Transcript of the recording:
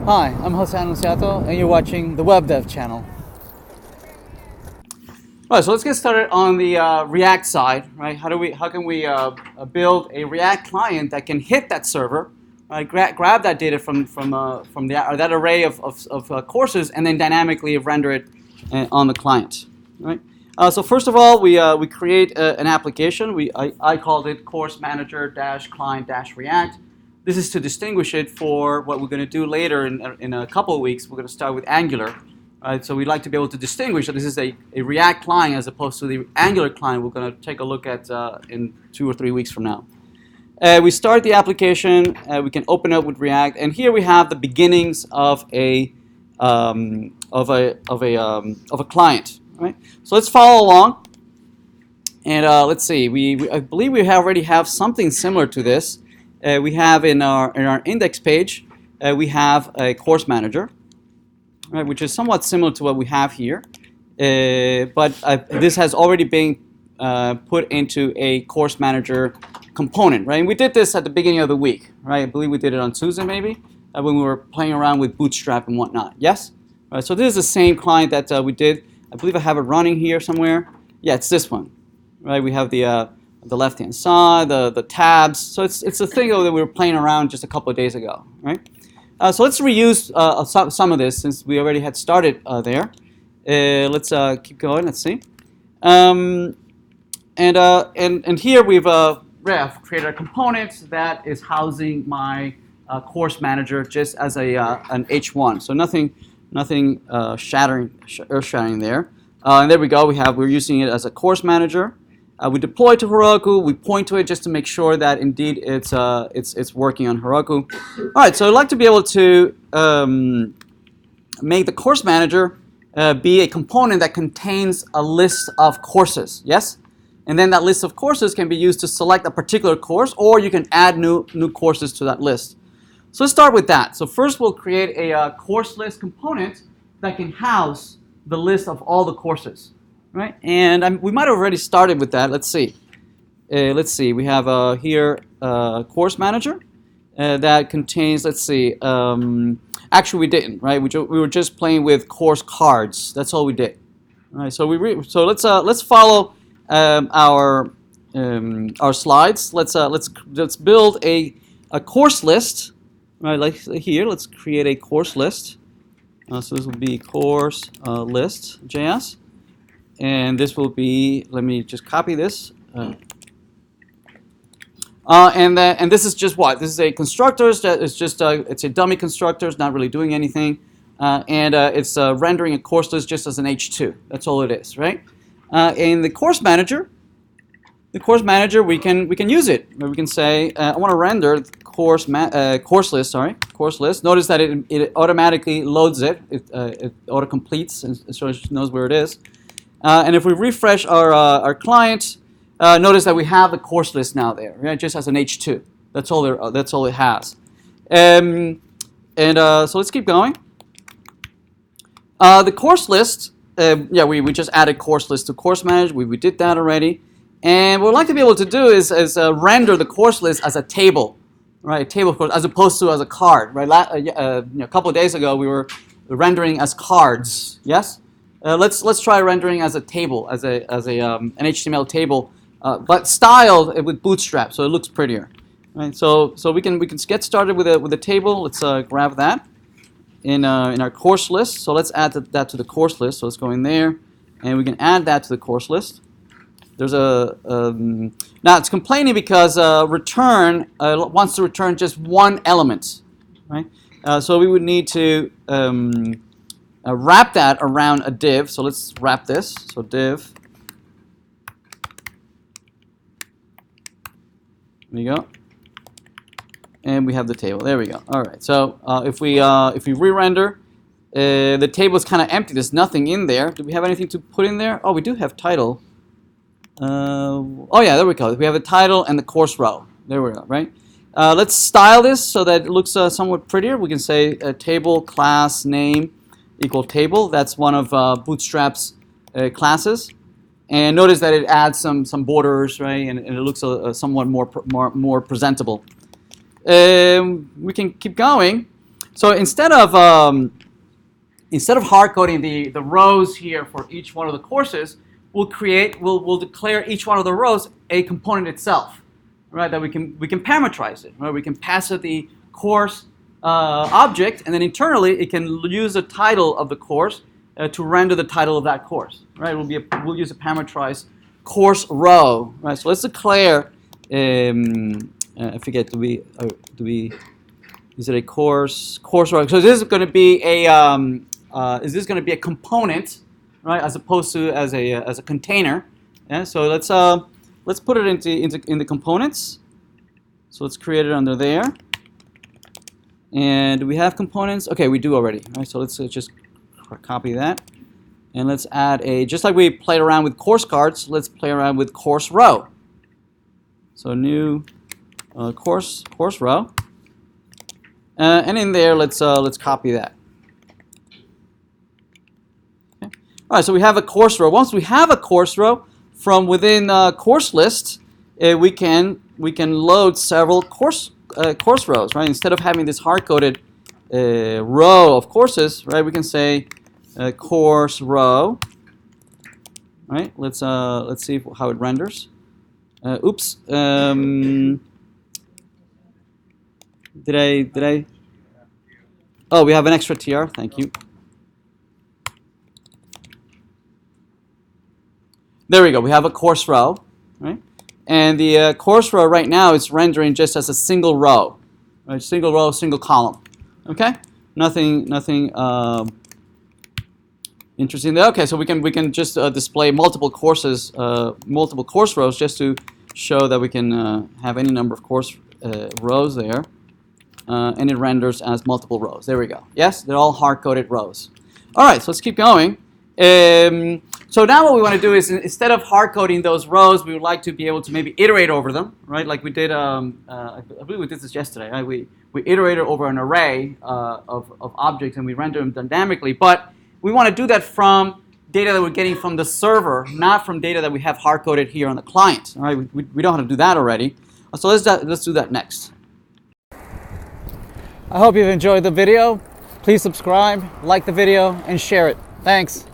Hi, I'm Jose Anunciato, and you're watching the WebDev channel. All right, so let's get started on the React side, right? How can we build a React client that can hit that server, right? Grab that data from that array of courses, and then dynamically render it on the client, right? So first of all, we create an application. I called it Course Manager Client React. This is to distinguish it for what we're going to do later in a couple of weeks. We're going to start with Angular. Right, so we'd like to be able to distinguish that this is a React client as opposed to the Angular client we're going to take a look at in 2 or 3 weeks from now. We start the application. We can open up with React, and here we have the beginnings of a client. Right? So let's follow along, and let's see. I believe we already have something similar to this. We have in our index page, we have a course manager. Right, which is somewhat similar to what we have here, but this has already been put into a course manager component, right? And we did this at the beginning of the week, right? I believe we did it on Tuesday, maybe, when we were playing around with Bootstrap and whatnot. Yes? Right, so this is the same client that we did. I believe I have it running here somewhere. Yeah, it's this one, right? We have the left-hand side, the tabs. So it's the thing that we were playing around just a couple of days ago, right? So let's reuse some of this since we already had started there. Let's keep going. Let's see. And here we've created a component that is housing my course manager just as an H1. So nothing earth-shattering there. And there we go. We're using it as a course manager. We deploy to Heroku. We point to it just to make sure that indeed it's working on Heroku. All right, so I'd like to be able to make the course manager be a component that contains a list of courses. Yes, and then that list of courses can be used to select a particular course, or you can add new courses to that list. So let's start with that. So first, we'll create a course list component that can house the list of all the courses. Right, and we might have already started with that. Let's see. We have here course manager that contains. Let's see. Actually, we didn't. Right, we were just playing with course cards. That's all we did. All right. So let's follow our slides. Let's build a course list. Right, like here. Let's create a course list. So this will be course list JS. And this will be, let me just copy this. And this is just what? This is a constructor. It's a dummy constructor. It's not really doing anything. It's rendering a course list just as an H2. That's all it is, right? In the course manager, we can use it. We can say, I want to render course list. Notice that it automatically loads it. It auto completes, and so it knows where it is. And if we refresh our client, notice that we have the course list now there, right? Just as an H2. That's all it has. So let's keep going. The course list, we just added course list to course manager. We did that already. And what we'd like to be able to do is render the course list as a table, right? A table of course, as opposed to as a card, right? A couple of days ago we were rendering as cards. Yes. Let's try rendering as a table, as an HTML table, but styled with Bootstrap, so it looks prettier. Right? So we can get started with a table. Let's grab that in our course list. So let's add that to the course list. So let's go in there, and we can add that to the course list. There's now it's complaining because return wants to return just one element, right? So we would need to wrap that around a div. So let's wrap this. So div. There you go. And we have the table. There we go. All right. So if we re-render, the table is kind of empty. There's nothing in there. Do we have anything to put in there? Oh, we do have title. Oh yeah, there we go. We have the title and the course row. There we go. Right. Let's style this so that it looks somewhat prettier. We can say table class name equal table. That's one of Bootstrap's classes. And notice that it adds some borders, right? And it looks somewhat more presentable. We can keep going. So instead of hard coding the rows here for each one of the courses, we'll declare each one of the rows a component itself, right? That we can parameterize it, right? We can pass it the course object, and then internally it can use the title of the course to render the title of that course, right? We'll use a parameterized course row, right? So let's declare. I forget. Is it a course row? So this is going to be a component, right? As opposed to as a container. Yeah. So let's put it in the components. So let's create it under there. And do we have components? Okay, we do already. Right. So let's just copy that, and let's add just like we played around with course cards. Let's play around with course row. So new course row, and in there let's copy that. Okay. All right, so we have a course row. Once we have a course row, from within course list, we can load several course rows. Right, instead of having this hard-coded row of courses, right, we can say course row. Right, let's see how it renders. Oops. Did I? Oh, we have an extra TR. Thank you. There we go. We have a course row, right? And the course row right now is rendering just as a single row, right? Single row, single column. Okay. Nothing interesting there. Okay, so we can just display multiple course rows just to show that we can have any number of course rows there, and it renders as multiple rows. There we go. Yes, they're all hard-coded rows. All right, so let's keep going. So now what we want to do is, instead of hard-coding those rows, we would like to be able to maybe iterate over them, right? Like we did, I believe we did this yesterday. Right? We iterated over an array of objects, and we render them dynamically, but we want to do that from data that we're getting from the server, not from data that we have hard-coded here on the client. All right, we know how to do that already. So let's do that next. I hope you've enjoyed the video. Please subscribe, like the video, and share it. Thanks.